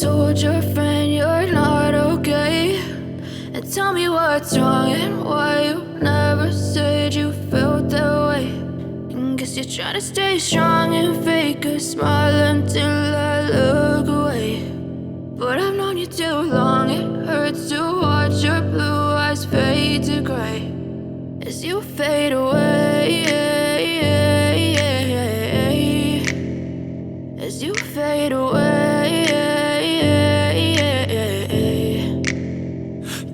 told your friend you're not okay, and tell me what's wrong and why you never said you felt that way. And guess you're trying to stay strong and fake a smile until I look away. But I've known you too long, it hurts to watch your blue eyes fade to gray as you fade away, as you fade away.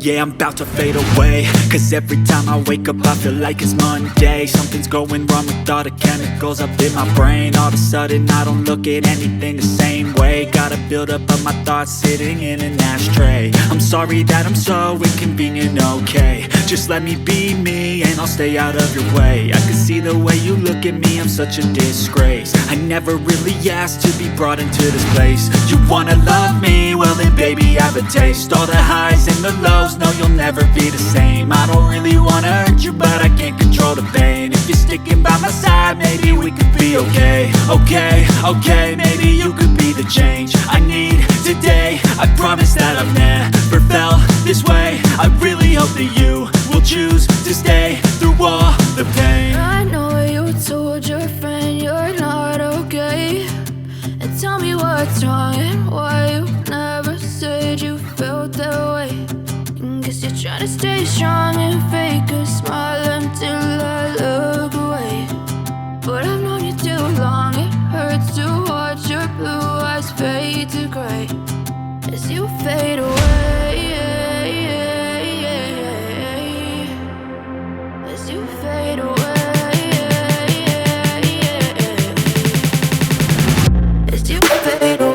Yeah, I'm about to fade away, cause every time I wake up I feel like it's Monday. Something's going wrong with all the chemicals up in my brain. All of a sudden I don't look at anything the same way. Gotta build up of my thoughts sitting in an ashtray. I'm sorry that I'm so inconvenient, okay. Just let me be me and I'll stay out of your way. I can see the way you look at me, I'm such a disgrace. I never really asked to be brought into this place. You wanna love me? Well then baby have a taste. All the highs and the lows, no you'll never be the same. I don't really wanna hurt you but I can't control the pain. If you're sticking by my side maybe we could be okay. Okay, maybe you could be the change I need today. I promise that I've never felt this way. I really hope that you will choose to stay through all the pain. I know you told your friend you're not okay, and tell me what's wrong and why you never said you felt that way. And guess you're trying to stay strong and fake a smile until I look away. But I've known you too long, it hurts to watch your blue eyes fade to gray as you fade away, as you fade away, as you fade away.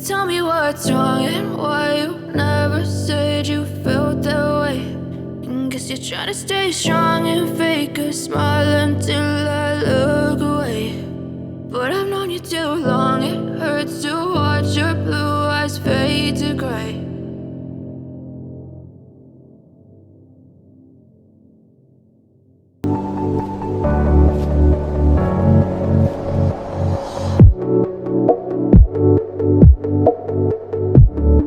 Tell me what's wrong and why you never said you felt that way. And guess you're trying to stay strong and fake a smile until I look away. But I've known you too long, it hurts to watch your blue eyes fade to gray